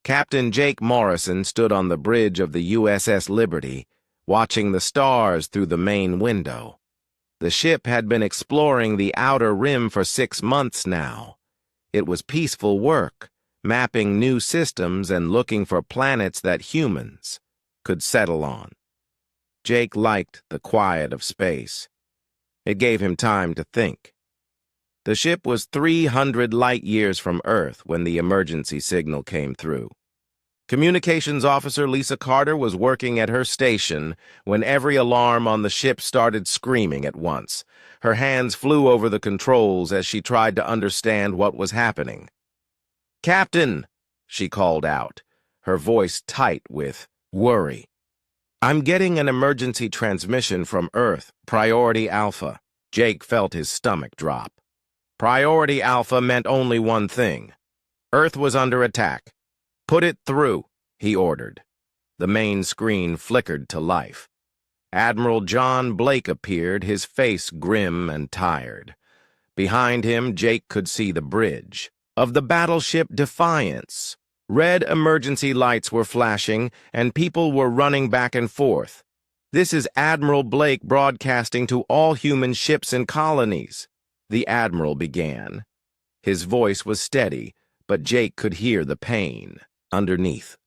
Captain Jake Morrison stood on the bridge of the USS Liberty, watching the stars through the main window. The ship had been exploring the outer rim for 6 months now. It was peaceful work, mapping new systems and looking for planets that humans could settle on. Jake liked the quiet of space. It gave him time to think. The ship was 300 light-years from Earth when the emergency signal came through. Communications Officer Lisa Carter was working at her station when every alarm on the ship started screaming at once. Her hands flew over the controls as she tried to understand what was happening. "Captain," she called out, her voice tight with worry. "I'm getting an emergency transmission from Earth, Priority Alpha." Jake felt his stomach drop. Priority Alpha meant only one thing. Earth was under attack. "Put it through," he ordered. The main screen flickered to life. Admiral John Blake appeared, his face grim and tired. Behind him, Jake could see the bridge of the battleship Defiance. Red emergency lights were flashing, and people were running back and forth. "This is Admiral Blake broadcasting to all human ships and colonies," the Admiral began. His voice was steady, but Jake could hear the pain underneath.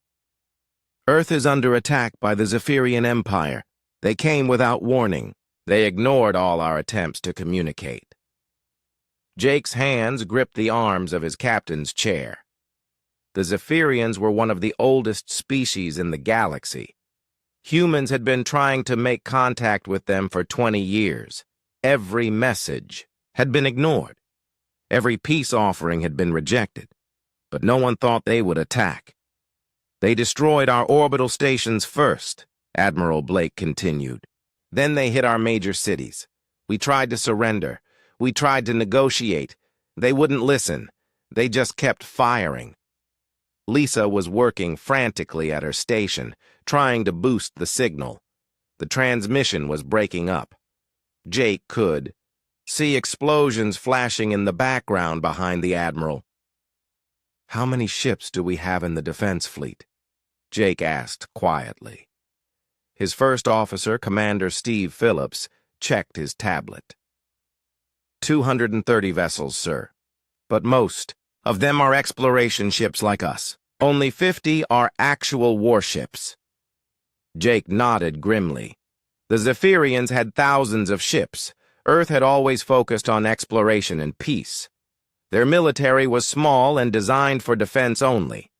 "Earth is under attack by the Zephyrian Empire. They came without warning. They ignored all our attempts to communicate." Jake's hands gripped the arms of his captain's chair. The Zephyrians were one of the oldest species in the galaxy. Humans had been trying to make contact with them for 20 years. Every message had been ignored. Every peace offering had been rejected. But no one thought they would attack. "They destroyed our orbital stations first," Admiral Blake continued. "Then they hit our major cities. We tried to surrender. We tried to negotiate. They wouldn't listen. They just kept firing." Lisa was working frantically at her station, trying to boost the signal. The transmission was breaking up. Jake could see explosions flashing in the background behind the Admiral. "How many ships do we have in the defense fleet?" Jake asked quietly. His first officer, Commander Steve Phillips, checked his tablet. 230 vessels, sir. But most of them are exploration ships like us. Only 50 are actual warships." Jake nodded grimly. The Zephyrians had thousands of ships. Earth had always focused on exploration and peace. Their military was small and designed for defense only.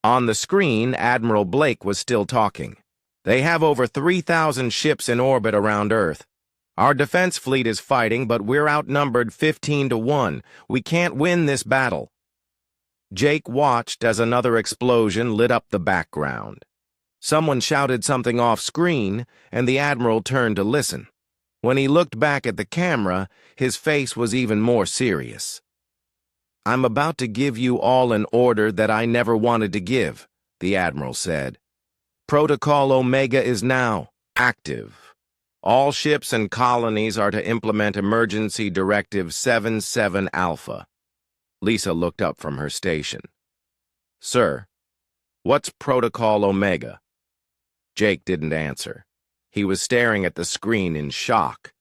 On the screen, Admiral Blake was still talking. "They have over 3,000 ships in orbit around Earth. Our defense fleet is fighting, but we're outnumbered 15-1. We can't win this battle." Jake watched as another explosion lit up the background. Someone shouted something off-screen, and the Admiral turned to listen. When he looked back at the camera, his face was even more serious. "I'm about to give you all an order that I never wanted to give," the Admiral said. "Protocol Omega is now active. All ships and colonies are to implement Emergency Directive 77 Alpha. Lisa looked up from her station. "Sir, what's Protocol Omega?" Jake didn't answer. He was staring at the screen in shock.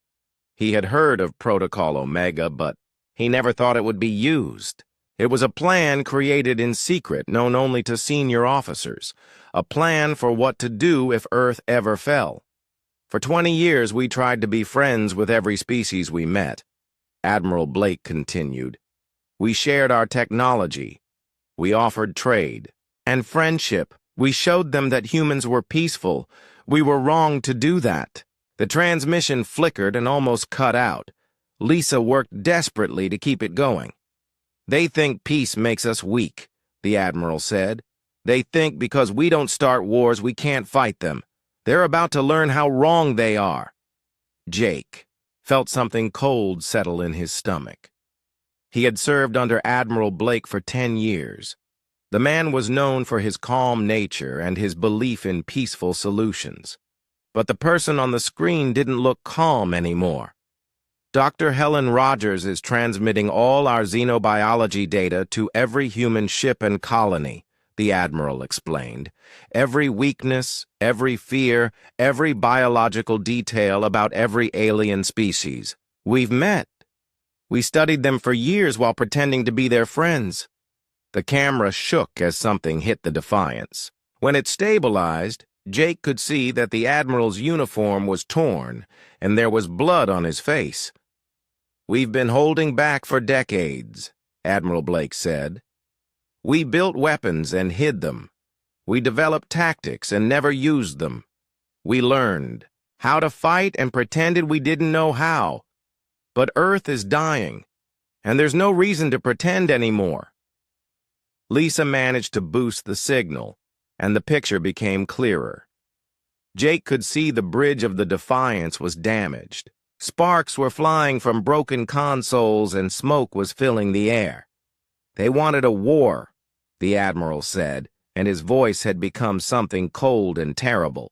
He had heard of Protocol Omega, but he never thought it would be used. It was a plan created in secret, known only to senior officers. A plan for what to do if Earth ever fell. For 20 years, we tried to be friends with every species we met. Admiral Blake continued. We shared our technology. We offered trade and friendship. We showed them that humans were peaceful. We were wrong to do that. The transmission flickered and almost cut out. Lisa worked desperately to keep it going. "They think peace makes us weak," the Admiral said. "They think because we don't start wars, we can't fight them. They're about to learn how wrong they are." Jake felt something cold settle in his stomach. He had served under Admiral Blake for 10 years. The man was known for his calm nature and his belief in peaceful solutions. But the person on the screen didn't look calm anymore. "Dr. Helen Rogers is transmitting all our xenobiology data to every human ship and colony," the Admiral explained. Every weakness, every fear, every biological detail about every alien species. We've met. We studied them for years while pretending to be their friends. The camera shook as something hit the Defiance. When it stabilized, Jake could see that the Admiral's uniform was torn, and there was blood on his face. "We've been holding back for decades," Admiral Blake said. "We built weapons and hid them. We developed tactics and never used them. We learned how to fight and pretended we didn't know how. But Earth is dying, and there's no reason to pretend anymore." Lisa managed to boost the signal, and the picture became clearer. Jake could see the bridge of the Defiance was damaged. Sparks were flying from broken consoles and smoke was filling the air. "They wanted a war," the Admiral said, and his voice had become something cold and terrible.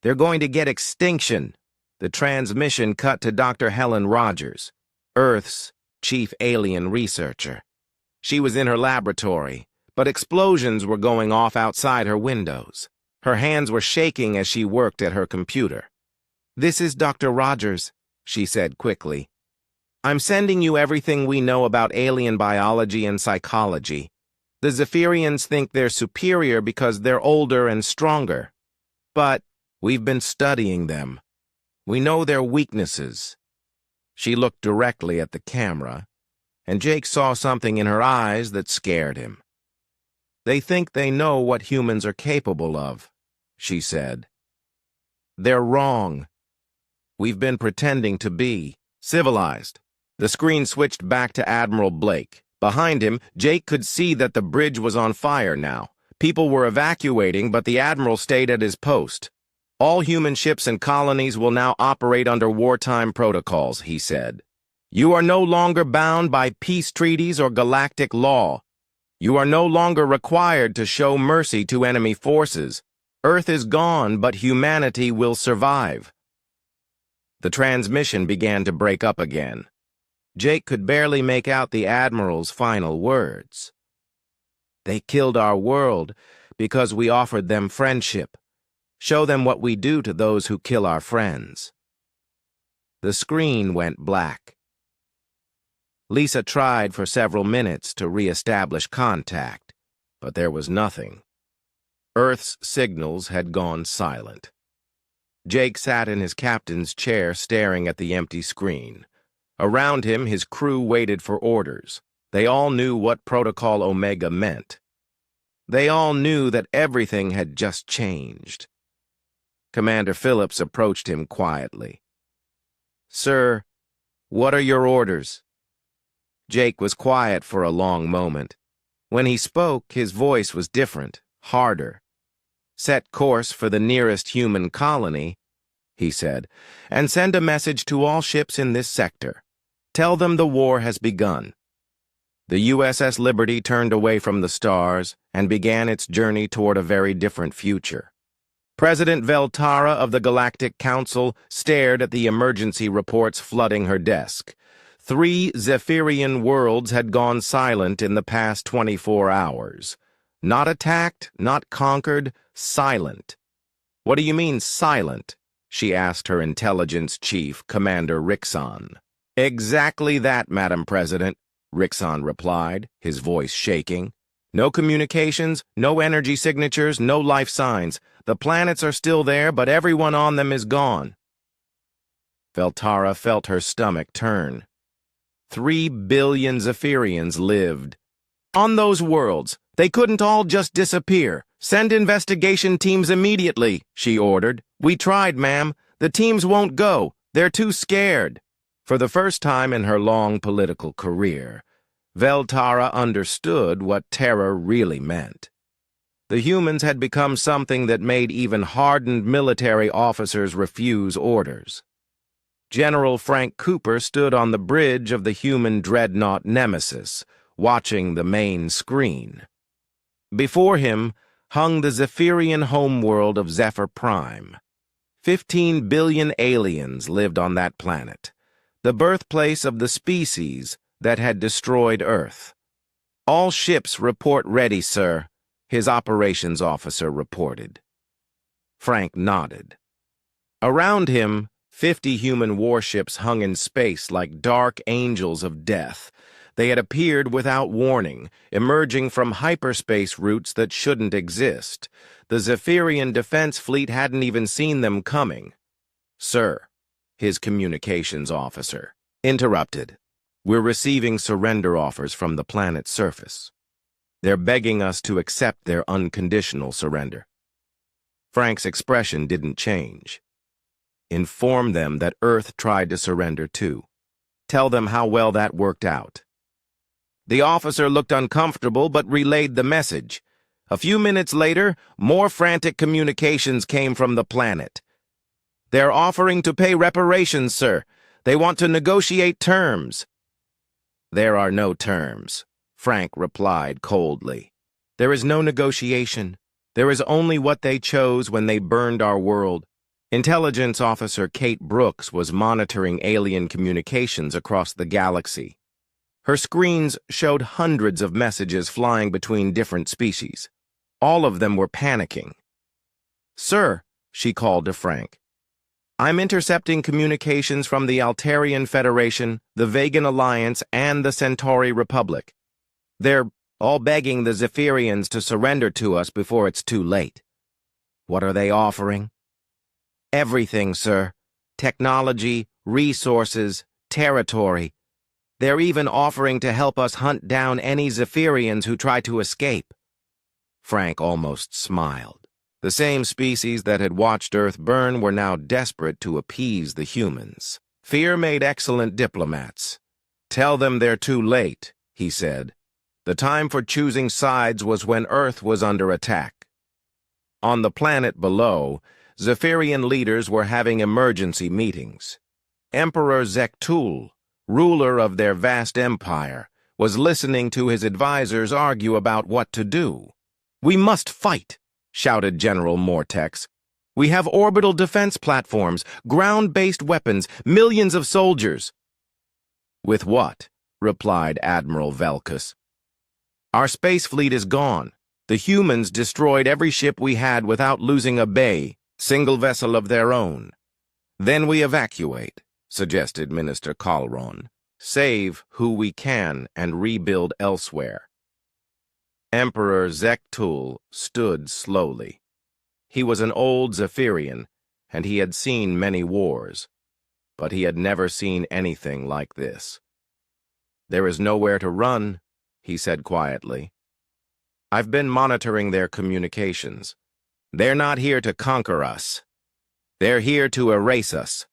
"They're going to get extinction." The transmission cut to Dr. Helen Rogers, Earth's chief alien researcher. She was in her laboratory, but explosions were going off outside her windows. Her hands were shaking as she worked at her computer. "This is Dr. Rogers," she said quickly. "I'm sending you everything we know about alien biology and psychology. The Zephyrians think they're superior because they're older and stronger. But we've been studying them. We know their weaknesses." She looked directly at the camera, and Jake saw something in her eyes that scared him. "They think they know what humans are capable of," she said. "They're wrong. We've been pretending to be civilized." The screen switched back to Admiral Blake. Behind him, Jake could see that the bridge was on fire now. People were evacuating, but the Admiral stayed at his post. "All human ships and colonies will now operate under wartime protocols," he said. "You are no longer bound by peace treaties or galactic law. You are no longer required to show mercy to enemy forces. Earth is gone, but humanity will survive." The transmission began to break up again. Jake could barely make out the Admiral's final words. "They killed our world because we offered them friendship. Show them what we do to those who kill our friends." The screen went black. Lisa tried for several minutes to re-establish contact, but there was nothing. Earth's signals had gone silent. Jake sat in his captain's chair staring at the empty screen. Around him, his crew waited for orders. They all knew what Protocol Omega meant. They all knew that everything had just changed. Commander Phillips approached him quietly. "Sir, what are your orders?" Jake was quiet for a long moment. When he spoke, his voice was different, harder. "Set course for the nearest human colony," he said, "and send a message to all ships in this sector. Tell them the war has begun." The USS Liberty turned away from the stars and began its journey toward a very different future. President Veltara of the Galactic Council stared at the emergency reports flooding her desk. 3 Zephyrian worlds had gone silent in the past 24 hours. Not attacked, not conquered, silent. "What do you mean, silent?" she asked her intelligence chief, Commander Rixon. "Exactly that, Madam President," Rixon replied, his voice shaking. "No communications, no energy signatures, no life signs. The planets are still there, but everyone on them is gone." Veltara felt her stomach turn. 3 billion Zephyrians lived on those worlds. They couldn't all just disappear. "Send investigation teams immediately," she ordered. "We tried, ma'am. The teams won't go. They're too scared." For the first time in her long political career, Veltara understood what terror really meant. The humans had become something that made even hardened military officers refuse orders. General Frank Cooper stood on the bridge of the human dreadnought Nemesis, watching the main screen. Before him hung the Zephyrian homeworld of Zephyr Prime. 15 billion aliens lived on that planet, the birthplace of the species that had destroyed Earth. "All ships report ready, sir," his operations officer reported. Frank nodded. Around him, 50 human warships hung in space like dark angels of death. They had appeared without warning, emerging from hyperspace routes that shouldn't exist. The Zephyrian defense fleet hadn't even seen them coming. "Sir," his communications officer interrupted. "We're receiving surrender offers from the planet's surface. They're begging us to accept their unconditional surrender." Frank's expression didn't change. "Inform them that Earth tried to surrender too. Tell them how well that worked out." The officer looked uncomfortable but relayed the message. A few minutes later, more frantic communications came from the planet. "They're offering to pay reparations, sir. They want to negotiate terms." "There are no terms," Frank replied coldly. "There is no negotiation. There is only what they chose when they burned our world." Intelligence Officer Kate Brooks was monitoring alien communications across the galaxy. Her screens showed hundreds of messages flying between different species. All of them were panicking. "Sir," she called to Frank, "I'm intercepting communications from the Altarian Federation, the Vegan Alliance, and the Centauri Republic. They're all begging the Zephyrians to surrender to us before it's too late." "What are they offering?" "Everything, sir. Technology, resources, territory. They're even offering to help us hunt down any Zephyrians who try to escape." Frank almost smiled. The same species that had watched Earth burn were now desperate to appease the humans. Fear made excellent diplomats. "Tell them they're too late," he said. "The time for choosing sides was when Earth was under attack." On the planet below, Zephyrian leaders were having emergency meetings. Emperor Zektul, ruler of their vast empire, was listening to his advisors argue about what to do. "We must fight," shouted General Mortex. "We have orbital defense platforms, ground-based weapons, millions of soldiers." "With what?" replied Admiral Velkus. "Our space fleet is gone. The humans destroyed every ship we had without losing a single vessel of their own. Then we evacuate," suggested Minister Calron. "Save who we can and rebuild elsewhere." Emperor Zektul stood slowly. He was an old Zephyrian, and he had seen many wars, but he had never seen anything like this. "There is nowhere to run," he said quietly. "I've been monitoring their communications. They're not here to conquer us. They're here to erase us."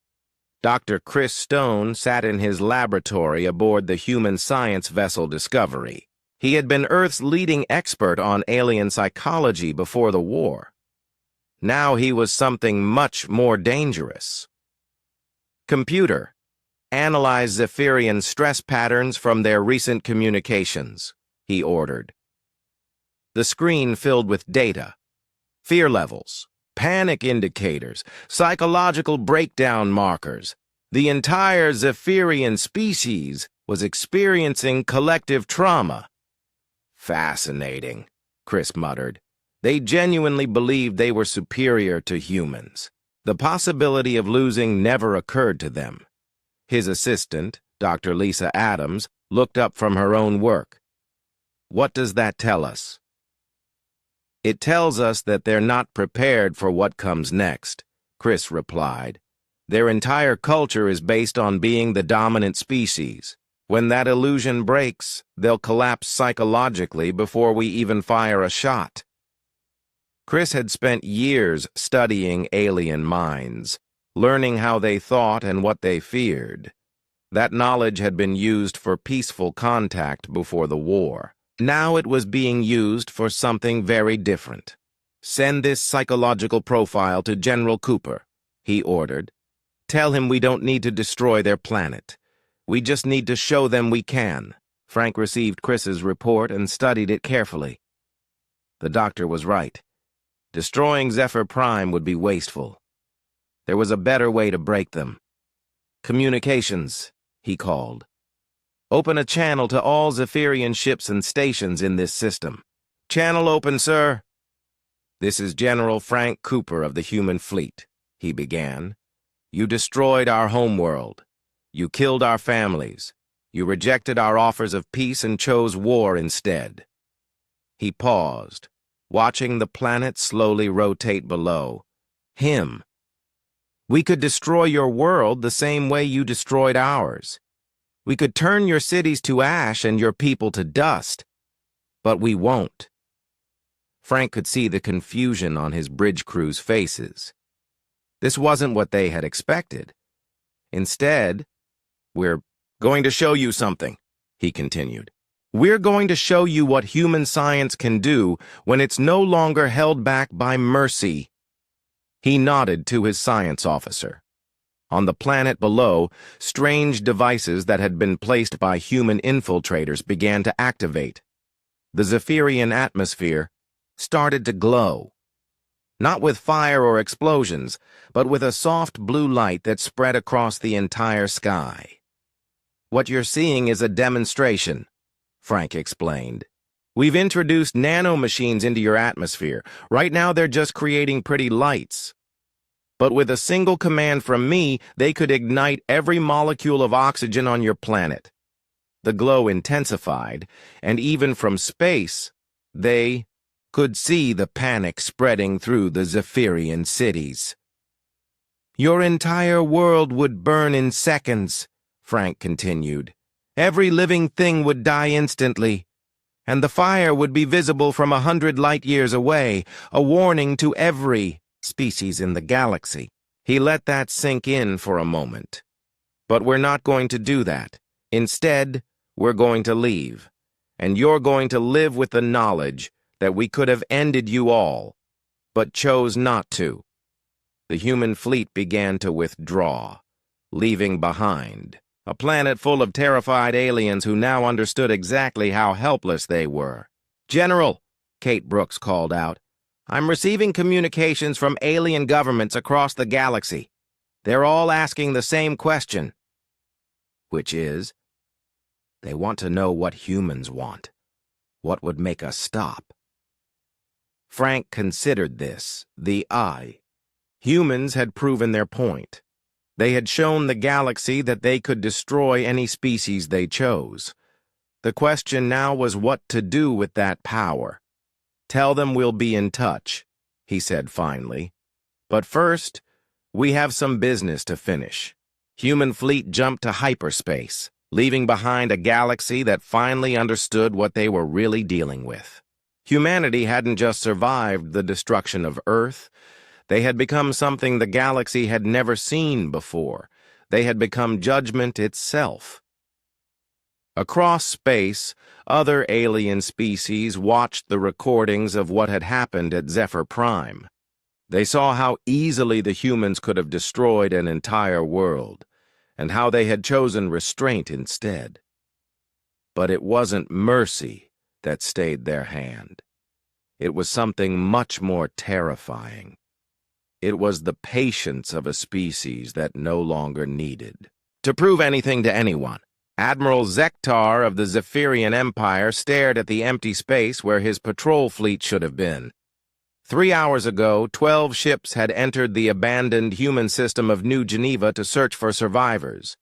Dr. Chris Stone sat in his laboratory aboard the human science vessel Discovery. He had been Earth's leading expert on alien psychology before the war. Now he was something much more dangerous. "Computer, analyze Zephyrian stress patterns from their recent communications," he ordered. The screen filled with data. Fear levels, panic indicators, psychological breakdown markers. The entire Zephyrian species was experiencing collective trauma. "Fascinating," Chris muttered. They genuinely believed they were superior to humans. The possibility of losing never occurred to them. His assistant, Dr. Lisa Adams, looked up from her own work. "What does that tell us?" "It tells us that they're not prepared for what comes next," Chris replied. "Their entire culture is based on being the dominant species. When that illusion breaks, they'll collapse psychologically before we even fire a shot." Chris had spent years studying alien minds, learning how they thought and what they feared. That knowledge had been used for peaceful contact before the war. Now it was being used for something very different. "Send this psychological profile to General Cooper," he ordered. "Tell him we don't need to destroy their planet. We just need to show them we can." Frank received Chris's report and studied it carefully. The doctor was right. Destroying Zephyr Prime would be wasteful. There was a better way to break them. "Communications," he called. "Open a channel to all Zephyrian ships and stations in this system. Channel open, sir. This is General Frank Cooper of the Human Fleet, he began. You destroyed our homeworld. You killed our families. You rejected our offers of peace and chose war instead. He paused, watching the planet slowly rotate below. Him. We could destroy your world the same way you destroyed ours. We could turn your cities to ash and your people to dust. But we won't. Frank could see the confusion on his bridge crew's faces. This wasn't what they had expected. Instead, we're going to show you something, he continued. We're going to show you what human science can do when it's no longer held back by mercy. He nodded to his science officer. On the planet below, strange devices that had been placed by human infiltrators began to activate. The Zephyrian atmosphere started to glow. Not with fire or explosions, but with a soft blue light that spread across the entire sky. What you're seeing is a demonstration, Frank explained. We've introduced nanomachines into your atmosphere. Right now they're just creating pretty lights. But with a single command from me, they could ignite every molecule of oxygen on your planet. The glow intensified, and even from space, they could see the panic spreading through the Zephyrian cities. Your entire world would burn in seconds, Frank continued. Every living thing would die instantly, and the fire would be visible from 100 light-years away, a warning to every species in the galaxy. He let that sink in for a moment. But we're not going to do that. Instead, we're going to leave, and you're going to live with the knowledge that we could have ended you all, but chose not to. The human fleet began to withdraw, leaving behind a planet full of terrified aliens who now understood exactly how helpless they were. General, Kate Brooks called out, I'm receiving communications from alien governments across the galaxy. They're all asking the same question, which is, they want to know what humans want. What would make us stop? Frank considered this, the I. Humans had proven their point. They had shown the galaxy that they could destroy any species they chose. The question now was what to do with that power. Tell them we'll be in touch, he said finally. But first, we have some business to finish. Human fleet jumped to hyperspace, leaving behind a galaxy that finally understood what they were really dealing with. Humanity hadn't just survived the destruction of Earth. They had become something the galaxy had never seen before. They had become judgment itself. Across space, other alien species watched the recordings of what had happened at Zephyr Prime. They saw how easily the humans could have destroyed an entire world, and how they had chosen restraint instead. But it wasn't mercy that stayed their hand. It was something much more terrifying. It was the patience of a species that no longer needed to prove anything to anyone. Admiral Zektar of the Zephyrian Empire stared at the empty space where his patrol fleet should have been. 3 hours ago, 12 ships had entered the abandoned human system of New Geneva to search for survivors.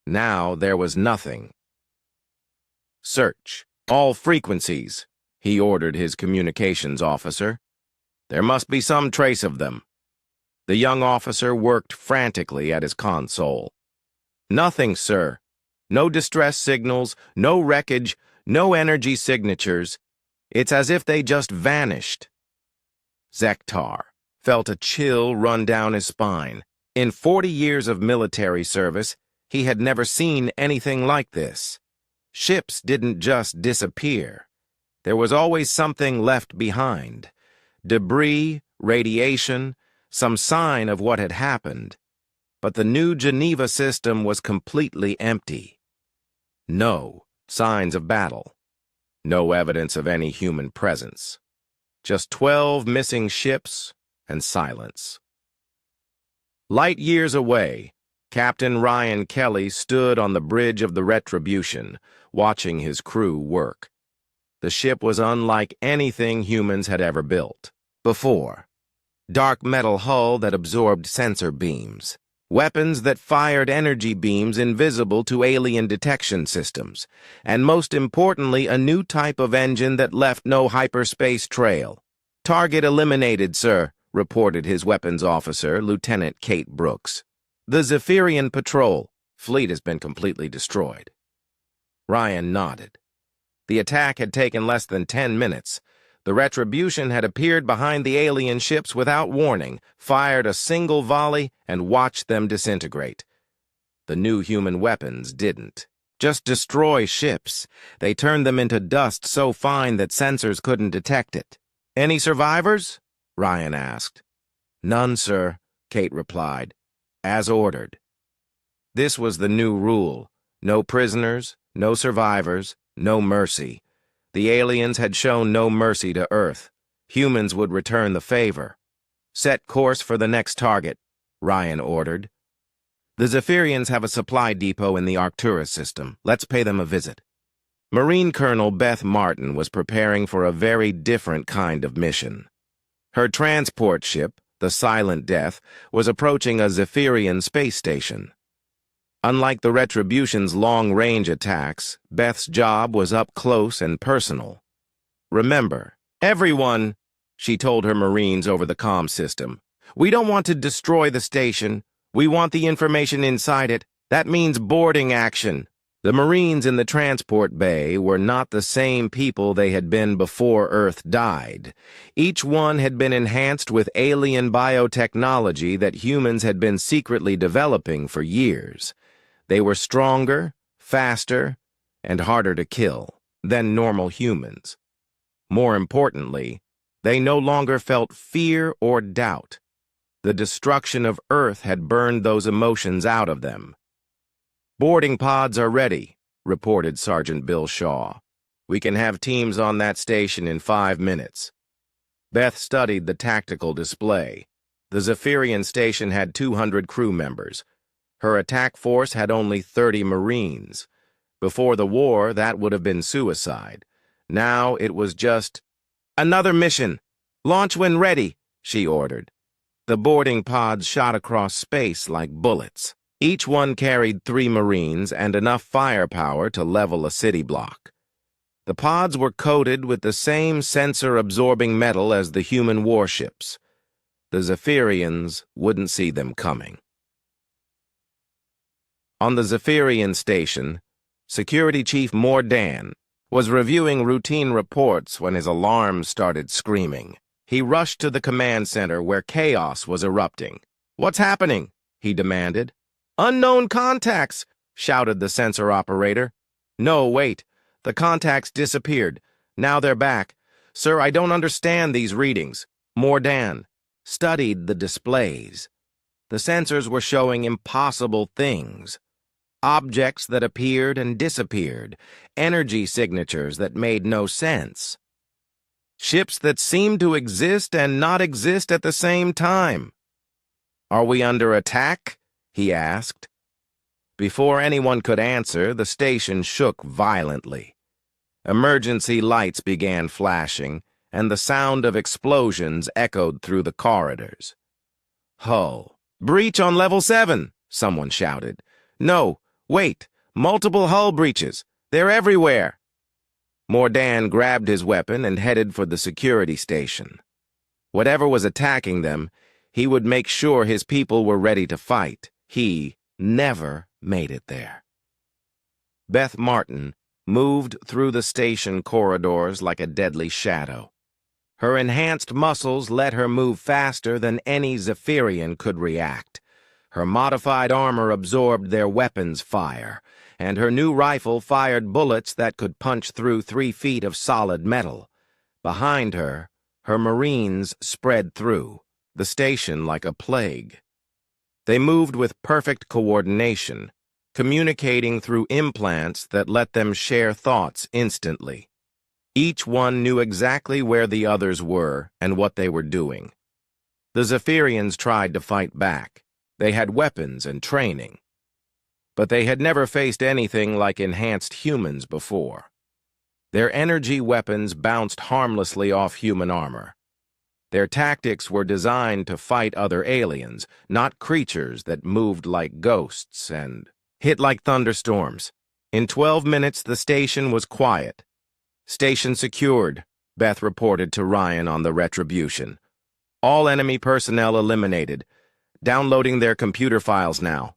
Now there was nothing. Search all frequencies, he ordered his communications officer. There must be some trace of them. The young officer worked frantically at his console. Nothing, sir. No distress signals, no wreckage, no energy signatures. It's as if they just vanished. Zektar felt a chill run down his spine. In 40 years of military service, he had never seen anything like this. Ships didn't just disappear. There was always something left behind. Debris, radiation, some sign of what had happened. But the New Geneva system was completely empty. No signs of battle. No evidence of any human presence. Just 12 missing ships and silence. Light years away, Captain Ryan Kelly stood on the bridge of the Retribution, watching his crew work. The ship was unlike anything humans had ever built before. Dark metal hull that absorbed sensor beams. Weapons that fired energy beams invisible to alien detection systems. And most importantly, a new type of engine that left no hyperspace trail. "Target eliminated, sir," reported his weapons officer, Lieutenant Kate Brooks. "The Zephyrian patrol fleet has been completely destroyed." Ryan nodded. The attack had taken less than 10 minutes. The Retribution had appeared behind the alien ships without warning, fired a single volley, and watched them disintegrate. The new human weapons didn't just destroy ships. They turned them into dust so fine that sensors couldn't detect it. "Any survivors?" Ryan asked. "None, sir," Kate replied. "As ordered." This was the new rule. No prisoners, no survivors, no mercy. The aliens had shown no mercy to Earth. Humans would return the favor. "Set course for the next target," Ryan ordered. "The Zephyrians have a supply depot in the Arcturus system. Let's pay them a visit." Marine Colonel Beth Martin was preparing for a very different kind of mission. Her transport ship, the Silent Death, was approaching a Zephyrian space station. Unlike the Retribution's long-range attacks, Beth's job was up close and personal. "Remember, everyone," she told her Marines over the comm system, "we don't want to destroy the station. We want the information inside it. That means boarding action." The Marines in the transport bay were not the same people they had been before Earth died. Each one had been enhanced with alien biotechnology that humans had been secretly developing for years. They were stronger, faster, and harder to kill than normal humans. More importantly, they no longer felt fear or doubt. The destruction of Earth had burned those emotions out of them. "Boarding pods are ready," reported Sergeant Bill Shaw. "We can have teams on that station in 5 minutes." Beth studied the tactical display. The Zephyrian station had 200 crew members. Her attack force had only 30 Marines. Before the war, that would have been suicide. Now it was just, "Another mission! Launch when ready," she ordered. The boarding pods shot across space like bullets. Each one carried 3 Marines and enough firepower to level a city block. The pods were coated with the same sensor-absorbing metal as the human warships. The Zephyrians wouldn't see them coming. On the Zephyrian station, Security Chief Mordan was reviewing routine reports when his alarm started screaming. He rushed to the command center where chaos was erupting. "What's happening?" he demanded. "Unknown contacts!" shouted the sensor operator. "No, wait. The contacts disappeared. Now they're back. Sir, I don't understand these readings." Mordan studied the displays. The sensors were showing impossible things. Objects that appeared and disappeared. Energy signatures that made no sense. Ships that seemed to exist and not exist at the same time. "Are we under attack?" he asked. Before anyone could answer, the station shook violently. Emergency lights began flashing, and the sound of explosions echoed through the corridors. "Hull. Breach on level 7, someone shouted. "No, wait, multiple hull breaches. They're everywhere." Mordan grabbed his weapon and headed for the security station. Whatever was attacking them, he would make sure his people were ready to fight. He never made it there. Beth Martin moved through the station corridors like a deadly shadow. Her enhanced muscles let her move faster than any Zephyrian could react. Her modified armor absorbed their weapons' fire, and her new rifle fired bullets that could punch through 3 feet of solid metal. Behind her, her Marines spread through the station like a plague. They moved with perfect coordination, communicating through implants that let them share thoughts instantly. Each one knew exactly where the others were and what they were doing. The Zephyrians tried to fight back. They had weapons and training. But they had never faced anything like enhanced humans before. Their energy weapons bounced harmlessly off human armor. Their tactics were designed to fight other aliens, not creatures that moved like ghosts and hit like thunderstorms. In 12 minutes, the station was quiet. "Station secured," Beth reported to Ryan on the Retribution. "All enemy personnel eliminated. Downloading their computer files now."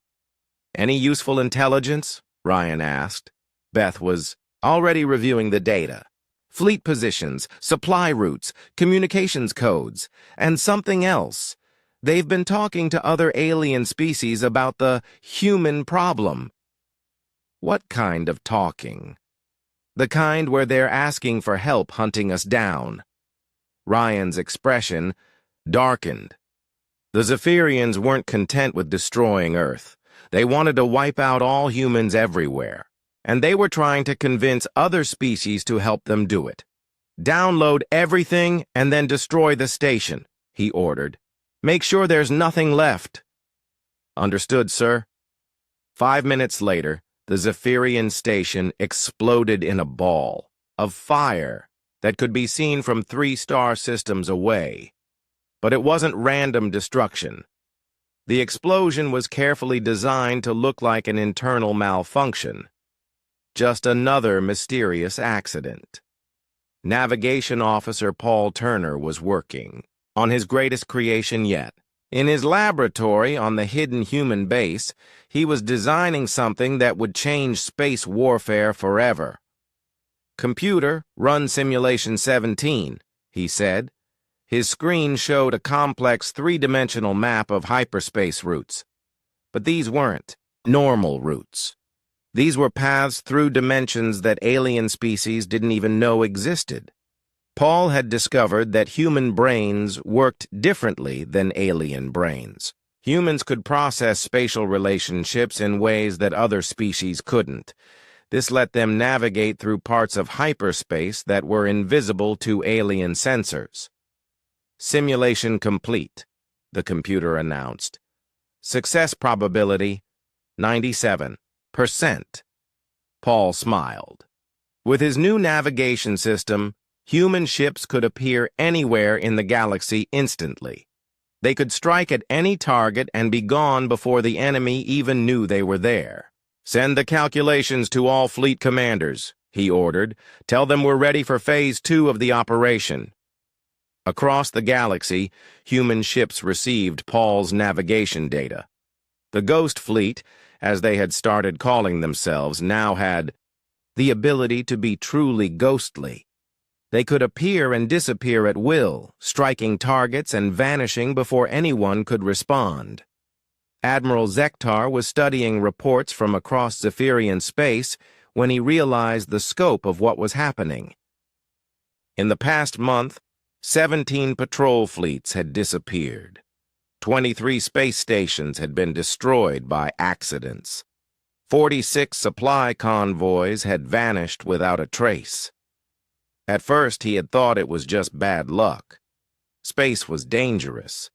"Any useful intelligence?" Ryan asked. Beth was already reviewing the data. Fleet positions, supply routes, communications codes, and something else. They've been talking to other alien species about the human problem. "What kind of talking?" "The kind where they're asking for help hunting us down." Ryan's expression darkened. The Zephyrians weren't content with destroying Earth. They wanted to wipe out all humans everywhere, and they were trying to convince other species to help them do it. "Download everything and then destroy the station," he ordered. "Make sure there's nothing left." "Understood, sir." 5 minutes later, the Zephyrian station exploded in a ball of fire that could be seen from 3 star systems away. But it wasn't random destruction. The explosion was carefully designed to look like an internal malfunction. Just another mysterious accident. Navigation Officer Paul Turner was working on his greatest creation yet. In his laboratory on the hidden human base, he was designing something that would change space warfare forever. "Computer, run Simulation 17, he said. His screen showed a complex 3-dimensional map of hyperspace routes. But these weren't normal routes. These were paths through dimensions that alien species didn't even know existed. Paul had discovered that human brains worked differently than alien brains. Humans could process spatial relationships in ways that other species couldn't. This let them navigate through parts of hyperspace that were invisible to alien sensors. "Simulation complete," the computer announced. "Success probability, 97%. Paul smiled. With his new navigation system, human ships could appear anywhere in the galaxy instantly. They could strike at any target and be gone before the enemy even knew they were there. "Send the calculations to all fleet commanders," he ordered. "Tell them we're ready for Phase 2 of the operation." Across the galaxy, human ships received Paul's navigation data. The Ghost Fleet, as they had started calling themselves, now had the ability to be truly ghostly. They could appear and disappear at will, striking targets and vanishing before anyone could respond. Admiral Zektar was studying reports from across Zephyrian space when he realized the scope of what was happening. In the past month, 17 patrol fleets had disappeared. 23 space stations had been destroyed by accidents. 46 supply convoys had vanished without a trace. At first, he had thought it was just bad luck. Space was dangerous,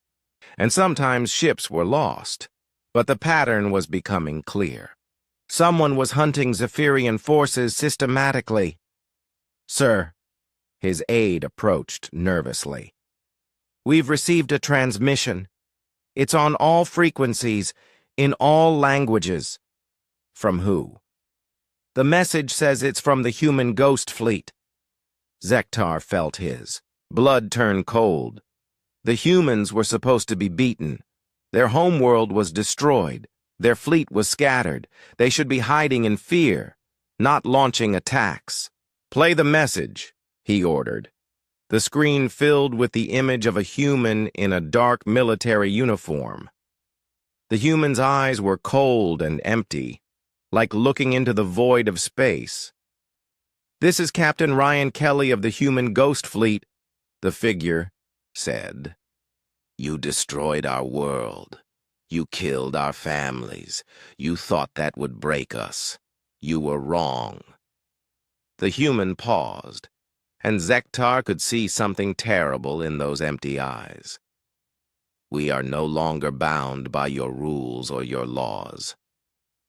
and sometimes ships were lost. But the pattern was becoming clear. Someone was hunting Zephyrian forces systematically. "Sir," his aide approached nervously. "We've received a transmission. It's on all frequencies, in all languages." "From who?" "The message says it's from the human Ghost Fleet." Zektar felt his blood turn cold. The humans were supposed to be beaten. Their homeworld was destroyed. Their fleet was scattered. They should be hiding in fear, not launching attacks. "Play the message," he ordered. The screen filled with the image of a human in a dark military uniform. The human's eyes were cold and empty, like looking into the void of space. "This is Captain Ryan Kelly of the human Ghost Fleet," the figure said. "You destroyed our world. You killed our families. You thought that would break us. You were wrong." The human paused, and Zektar could see something terrible in those empty eyes. "We are no longer bound by your rules or your laws.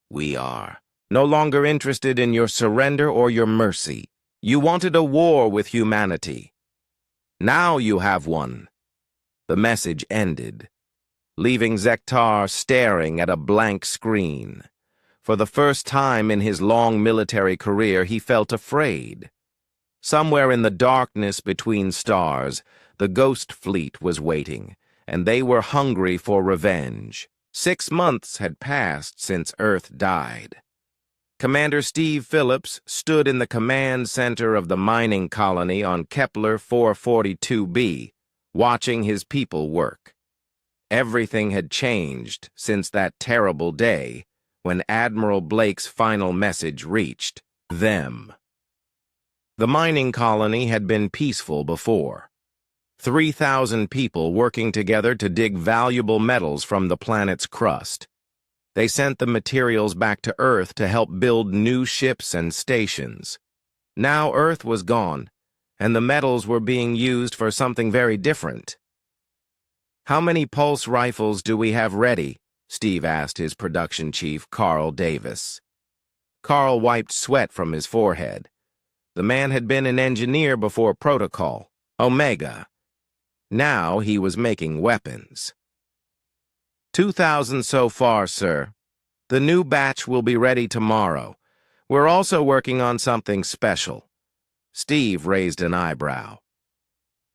We are no longer interested in your surrender or your mercy. You wanted a war with humanity. Now you have one." The message ended, leaving Zektar staring at a blank screen. For the first time in his long military career, he felt afraid. Somewhere in the darkness between stars, the Ghost Fleet was waiting, and they were hungry for revenge. 6 months had passed since Earth died. Commander Steve Phillips stood in the command center of the mining colony on Kepler 442b, watching his people work. Everything had changed since that terrible day when Admiral Blake's final message reached them. The mining colony had been peaceful before. 3,000 people working together to dig valuable metals from the planet's crust. They sent the materials back to Earth to help build new ships and stations. Now Earth was gone, and the metals were being used for something very different. "How many pulse rifles do we have ready?" Steve asked his production chief, Carl Davis. Carl wiped sweat from his forehead. The man had been an engineer before Protocol, Omega. Now he was making weapons. 2,000 so far, sir. The new batch will be ready tomorrow. We're also working on something special." Steve raised an eyebrow.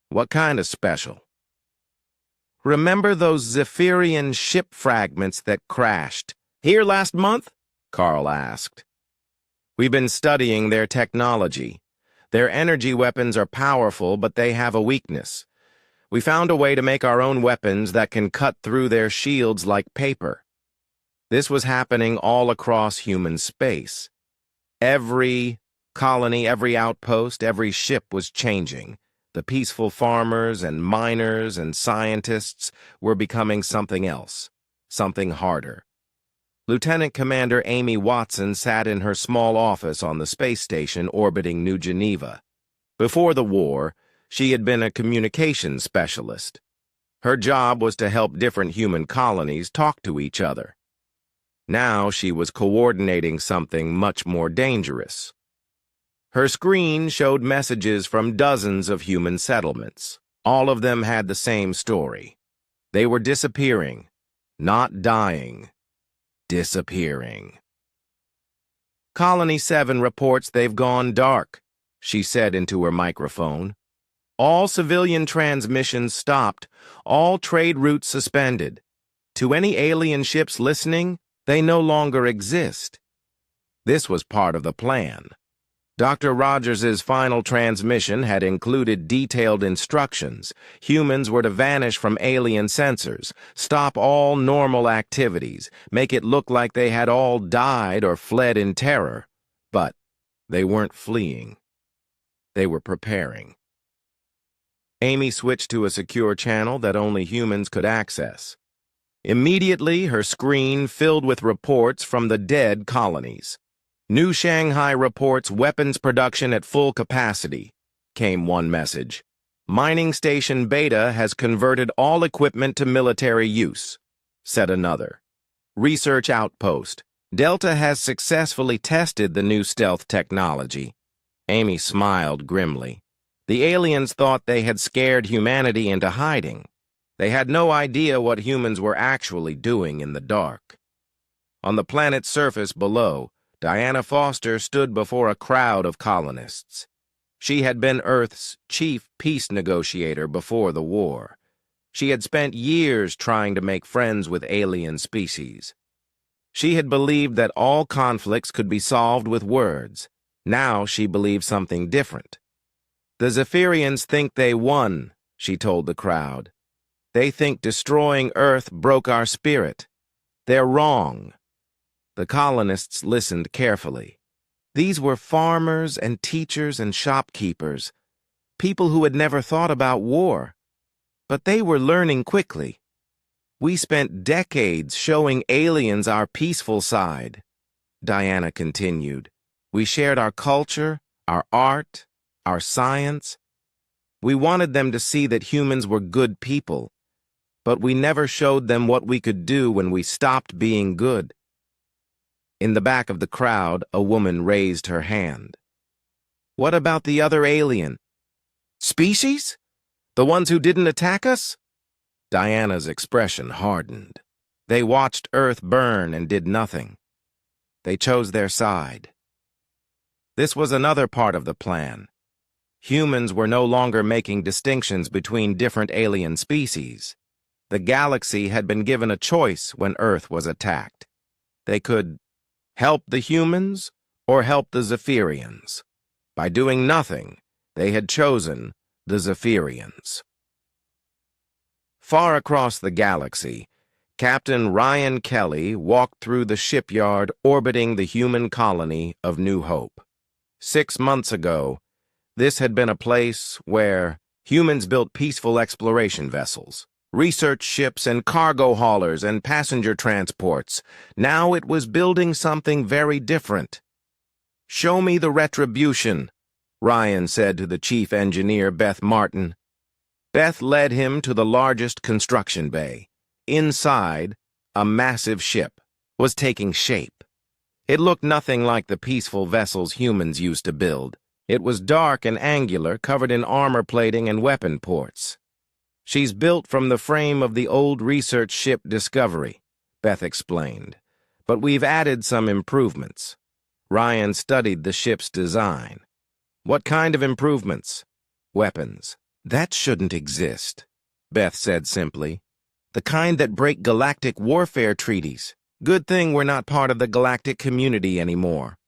"What kind of special?" "Remember those Zephyrian ship fragments that crashed here last month?" Carl asked. "We've been studying their technology. Their energy weapons are powerful, but they have a weakness. We found a way to make our own weapons that can cut through their shields like paper." This was happening all across human space. Every colony, every outpost, every ship was changing. The peaceful farmers and miners and scientists were becoming something else, something harder. Lieutenant Commander Amy Watson sat in her small office on the space station orbiting New Geneva. Before the war, she had been a communications specialist. Her job was to help different human colonies talk to each other. Now she was coordinating something much more dangerous. Her screen showed messages from dozens of human settlements. All of them had the same story. They were disappearing, not dying, disappearing. "Colony 7 reports they've gone dark," she said into her microphone. "All civilian transmissions stopped, all trade routes suspended. To any alien ships listening, they no longer exist." This was part of the plan. Dr. Rogers's final transmission had included detailed instructions. Humans were to vanish from alien sensors, stop all normal activities, make it look like they had all died or fled in terror. But they weren't fleeing. They were preparing. Amy switched to a secure channel that only humans could access. Immediately, her screen filled with reports from the dead colonies. "New Shanghai reports weapons production at full capacity," came one message. "Mining Station Beta has converted all equipment to military use," said another. "Research Outpost. Delta has successfully tested the new stealth technology." Amy smiled grimly. The aliens thought they had scared humanity into hiding. They had no idea what humans were actually doing in the dark. On the planet's surface below, Diana Foster stood before a crowd of colonists. She had been Earth's chief peace negotiator before the war. She had spent years trying to make friends with alien species. She had believed that all conflicts could be solved with words. Now she believed something different. "The Zephyrians think they won," she told the crowd. "They think destroying Earth broke our spirit. They're wrong." The colonists listened carefully. These were farmers and teachers and shopkeepers, people who had never thought about war. But they were learning quickly. "We spent decades showing aliens our peaceful side," Diana continued. "We shared our culture, our art, our science. We wanted them to see that humans were good people, but we never showed them what we could do when we stopped being good." In the back of the crowd, a woman raised her hand. What about the other alien species? The ones who didn't attack us? Diana's expression hardened. They watched Earth burn and did nothing. They chose their side. This was another part of the plan. Humans were no longer making distinctions between different alien species. The galaxy had been given a choice when Earth was attacked. They could help the humans or help the Zephyrians. By doing nothing, they had chosen the Zephyrians. Far across the galaxy, Captain Ryan Kelly walked through the shipyard orbiting the human colony of New Hope. 6 months ago, this had been a place where humans built peaceful exploration vessels, research ships and cargo haulers and passenger transports. Now it was building something very different. "Show me the retribution," Ryan said to the chief engineer, Beth Martin. Beth led him to the largest construction bay. Inside, a massive ship was taking shape. It looked nothing like the peaceful vessels humans used to build. It was dark and angular, covered in armor plating and weapon ports. "She's built from the frame of the old research ship Discovery," Beth explained. "But we've added some improvements." Ryan studied the ship's design. "What kind of improvements?" "Weapons. That shouldn't exist," Beth said simply. "The kind that break galactic warfare treaties. Good thing we're not part of the galactic community anymore."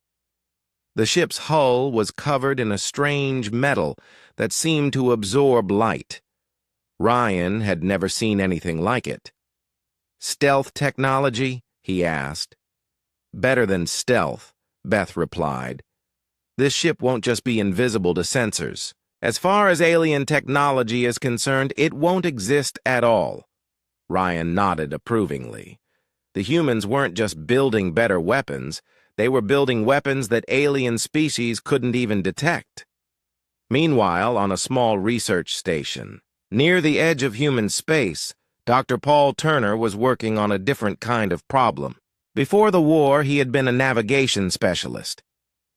The ship's hull was covered in a strange metal that seemed to absorb light. Ryan had never seen anything like it. "Stealth technology?" he asked. "Better than stealth," Beth replied. "This ship won't just be invisible to sensors. As far as alien technology is concerned, it won't exist at all." Ryan nodded approvingly. The humans weren't just building better weapons, they were building weapons that alien species couldn't even detect. Meanwhile, on a small research station, near the edge of human space, Dr. Paul Turner was working on a different kind of problem. Before the war, he had been a navigation specialist.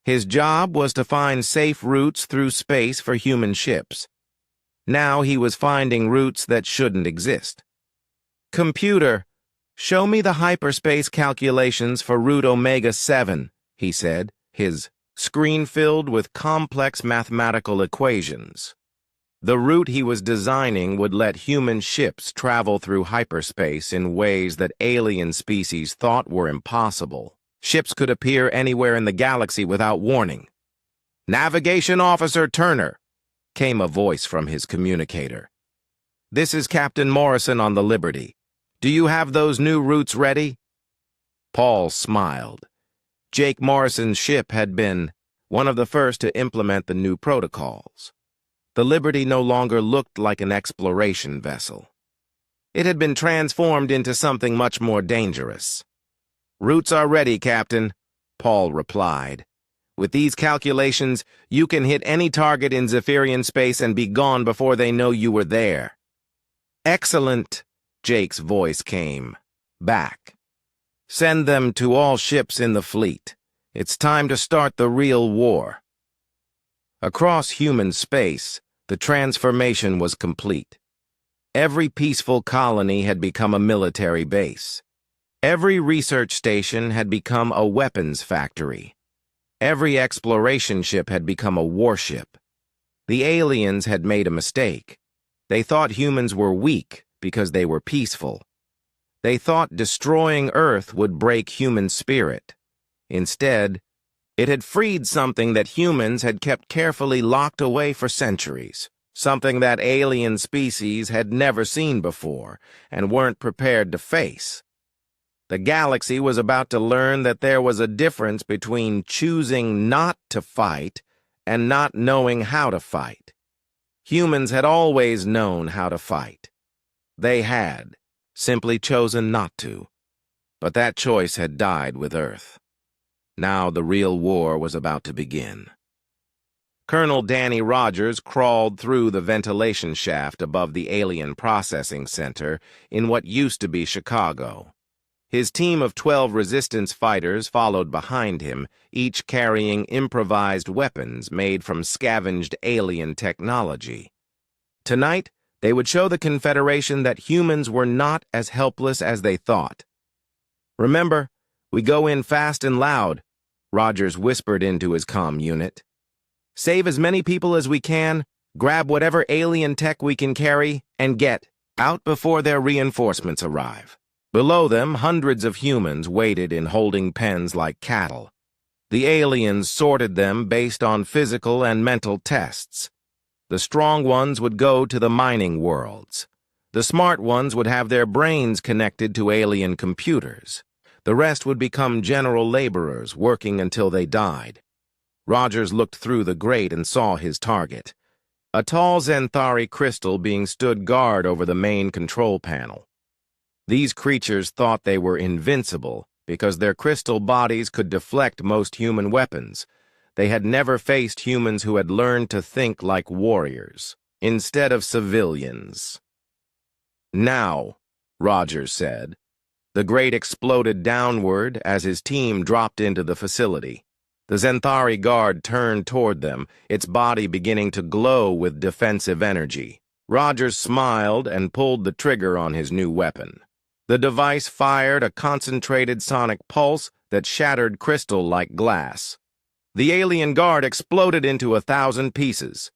His job was to find safe routes through space for human ships. Now he was finding routes that shouldn't exist. "Computer, show me the hyperspace calculations for route Omega 7, he said, his screen filled with complex mathematical equations. The route he was designing would let human ships travel through hyperspace in ways that alien species thought were impossible. Ships could appear anywhere in the galaxy without warning. "Navigation Officer Turner," came a voice from his communicator. "This is Captain Morrison on the Liberty. Do you have those new routes ready?" Paul smiled. Jake Morrison's ship had been one of the first to implement the new protocols. The Liberty no longer looked like an exploration vessel. It had been transformed into something much more dangerous. "Routes are ready, Captain," Paul replied. "With these calculations, you can hit any target in Zephyrian space and be gone before they know you were there." "Excellent," Jake's voice came back. "Send them to all ships in the fleet. It's time to start the real war." Across human space, the transformation was complete. Every peaceful colony had become a military base. Every research station had become a weapons factory. Every exploration ship had become a warship. The aliens had made a mistake. They thought humans were weak because they were peaceful. They thought destroying Earth would break human spirit. Instead, it had freed something that humans had kept carefully locked away for centuries, something that alien species had never seen before and weren't prepared to face. The galaxy was about to learn that there was a difference between choosing not to fight and not knowing how to fight. Humans had always known how to fight. They had simply chosen not to. But that choice had died with Earth. Now the real war was about to begin. Colonel Danny Rogers crawled through the ventilation shaft above the Alien Processing Center in what used to be Chicago. His team of 12 resistance fighters followed behind him, each carrying improvised weapons made from scavenged alien technology. Tonight, they would show the Confederation that humans were not as helpless as they thought. "Remember, we go in fast and loud," Rogers whispered into his comm unit. "Save as many people as we can, grab whatever alien tech we can carry, and get out before their reinforcements arrive." Below them, hundreds of humans waited in holding pens like cattle. The aliens sorted them based on physical and mental tests. The strong ones would go to the mining worlds. The smart ones would have their brains connected to alien computers. The rest would become general laborers, working until they died. Rogers looked through the grate and saw his target, a tall Xanthari crystal being stood guard over the main control panel. These creatures thought they were invincible because their crystal bodies could deflect most human weapons. They had never faced humans who had learned to think like warriors, instead of civilians. "Now," Rogers said. The grate exploded downward as his team dropped into the facility. The Xanthari guard turned toward them, its body beginning to glow with defensive energy. Rogers smiled and pulled the trigger on his new weapon. The device fired a concentrated sonic pulse that shattered crystal like glass. The alien guard exploded into 1,000 pieces.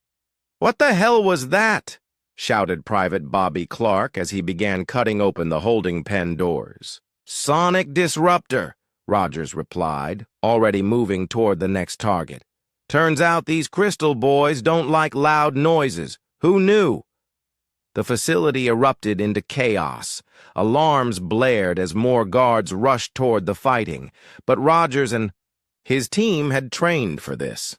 "What the hell was that?" shouted Private Bobby Clark as he began cutting open the holding pen doors. "Sonic disruptor," Rogers replied, already moving toward the next target. "Turns out these crystal boys don't like loud noises. Who knew?" The facility erupted into chaos. Alarms blared as more guards rushed toward the fighting, but Rogers and his team had trained for this.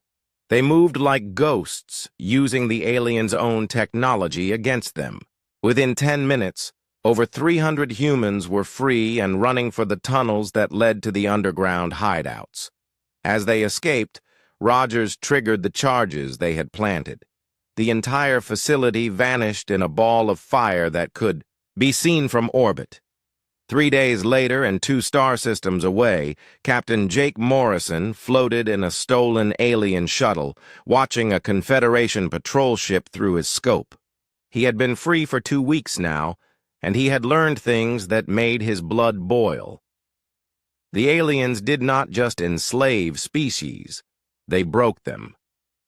They moved like ghosts, using the aliens' own technology against them. Within 10 minutes, over 300 humans were free and running for the tunnels that led to the underground hideouts. As they escaped, Rogers triggered the charges they had planted. The entire facility vanished in a ball of fire that could be seen from orbit. 3 days later, and 2 star systems away, Captain Jake Morrison floated in a stolen alien shuttle, watching a Confederation patrol ship through his scope. He had been free for 2 weeks now, and he had learned things that made his blood boil. The aliens did not just enslave species, they broke them.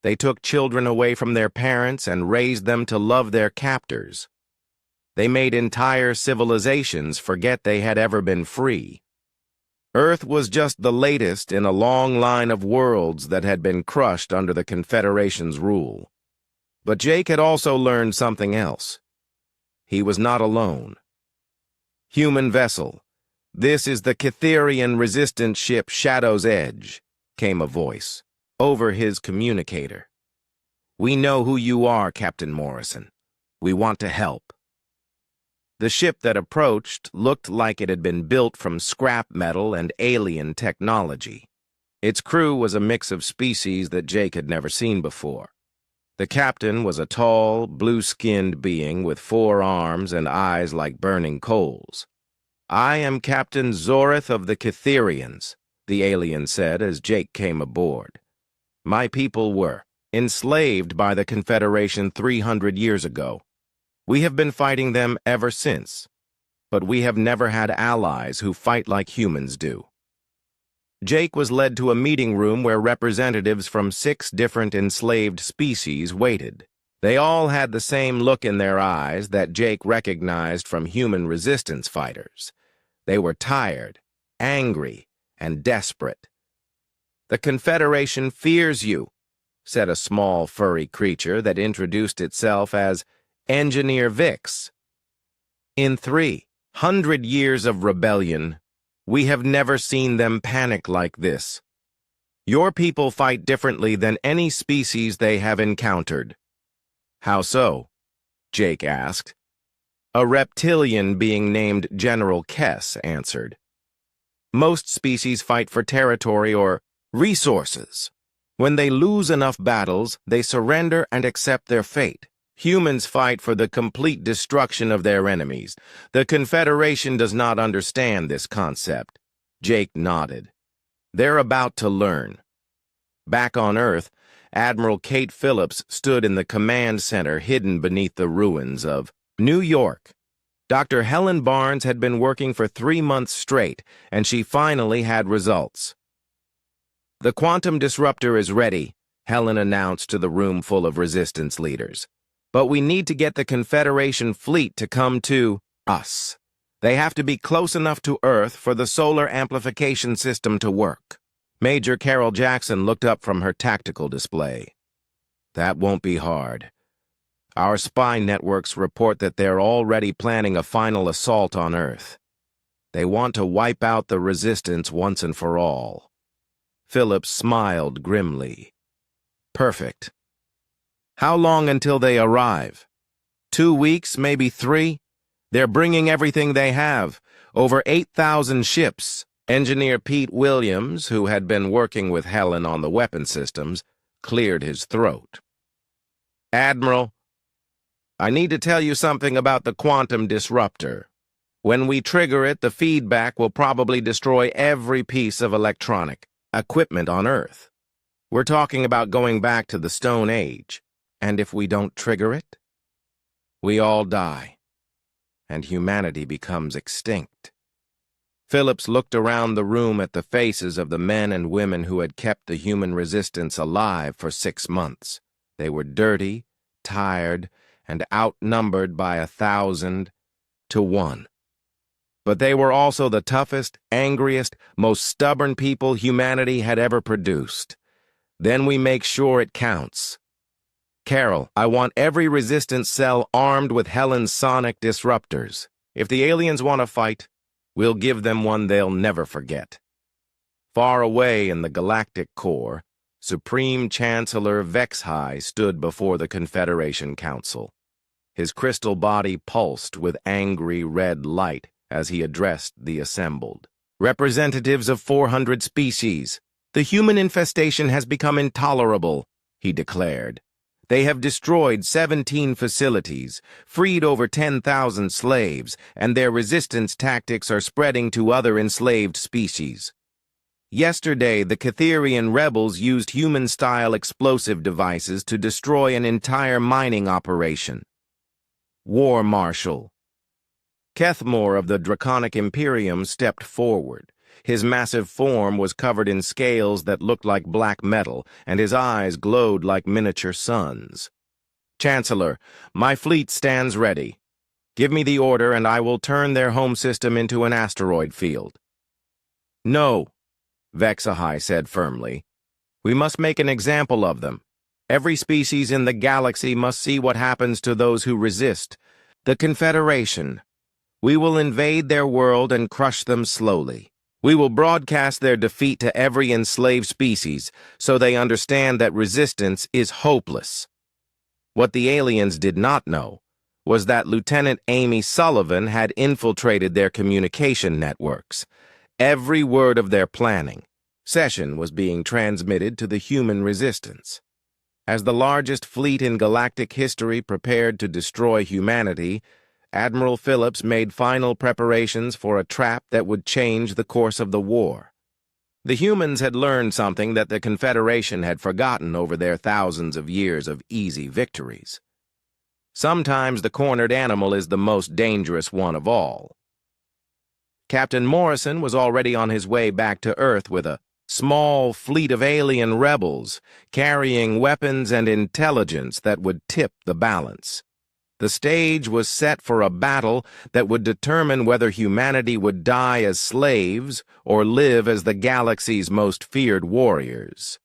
They took children away from their parents and raised them to love their captors. They made entire civilizations forget they had ever been free. Earth was just the latest in a long line of worlds that had been crushed under the Confederation's rule. But Jake had also learned something else. He was not alone. "Human vessel, this is the Cytherian resistance ship Shadow's Edge," came a voice over his communicator. "We know who you are, Captain Morrison. We want to help." The ship that approached looked like it had been built from scrap metal and alien technology. Its crew was a mix of species that Jake had never seen before. The captain was a tall, blue-skinned being with 4 arms and eyes like burning coals. "I am Captain Zorith of the Cytherians," the alien said as Jake came aboard. "My people were enslaved by the Confederation 300 years ago. We have been fighting them ever since, but we have never had allies who fight like humans do." Jake was led to a meeting room where representatives from 6 different enslaved species waited. They all had the same look in their eyes that Jake recognized from human resistance fighters. They were tired, angry, and desperate. "The Confederation fears you," said a small, furry creature that introduced itself as Engineer Vix. "In 300 years of rebellion, we have never seen them panic like this. Your people fight differently than any species they have encountered." "How so?" Jake asked. A reptilian being named General Kess answered. "Most species fight for territory or resources. When they lose enough battles, they surrender and accept their fate. Humans fight for the complete destruction of their enemies. The Confederation does not understand this concept. Jake nodded. They're about to learn. Back on Earth, Admiral Kate Phillips stood in the command center hidden beneath the ruins of New York. Dr. Helen Barnes had been working for 3 months straight, and she finally had results. "The quantum disruptor is ready," Helen announced to the room full of resistance leaders. "But we need to get the Confederation fleet to come to us. They have to be close enough to Earth for the solar amplification system to work." Major Carol Jackson looked up from her tactical display. "That won't be hard. Our spy networks report that they're already planning a final assault on Earth. They want to wipe out the resistance once and for all." Phillips smiled grimly. "Perfect. How long until they arrive? 2 weeks, maybe 3? They're bringing everything they have, over 8,000 ships." Engineer Pete Williams, who had been working with Helen on the weapon systems, cleared his throat. "Admiral, I need to tell you something about the quantum disruptor. When we trigger it, the feedback will probably destroy every piece of electronic equipment on Earth. We're talking about going back to the Stone Age. And if we don't trigger it, we all die, and humanity becomes extinct." Phillips looked around the room at the faces of the men and women who had kept the human resistance alive for 6 months. They were dirty, tired, and outnumbered by 1,000 to 1. But they were also the toughest, angriest, most stubborn people humanity had ever produced. Then we make sure it counts. "Carol, I want every resistance cell armed with Helen's sonic disruptors. If the aliens want to fight, we'll give them one they'll never forget." Far away in the galactic core, Supreme Chancellor Vexhai stood before the Confederation Council. His crystal body pulsed with angry red light as he addressed the assembled. "Representatives of 400 species, the human infestation has become intolerable," he declared. "They have destroyed 17 facilities, freed over 10,000 slaves, and their resistance tactics are spreading to other enslaved species. Yesterday, the Catherian rebels used human-style explosive devices to destroy an entire mining operation. War Marshal." Kethmore of the Draconic Imperium stepped forward. His massive form was covered in scales that looked like black metal, and his eyes glowed like miniature suns. "Chancellor, my fleet stands ready. Give me the order and I will turn their home system into an asteroid field." "No," Vexahai said firmly. "We must make an example of them. Every species in the galaxy must see what happens to those who resist. The Confederation. We will invade their world and crush them slowly. We will broadcast their defeat to every enslaved species so they understand that resistance is hopeless." What the aliens did not know was that Lieutenant Amy Sullivan had infiltrated their communication networks. Every word of their planning session was being transmitted to the human resistance. As the largest fleet in galactic history prepared to destroy humanity, Admiral Phillips made final preparations for a trap that would change the course of the war. The humans had learned something that the Confederation had forgotten over their thousands of years of easy victories. Sometimes the cornered animal is the most dangerous one of all. Captain Morrison was already on his way back to Earth with a small fleet of alien rebels carrying weapons and intelligence that would tip the balance. The stage was set for a battle that would determine whether humanity would die as slaves or live as the galaxy's most feared warriors.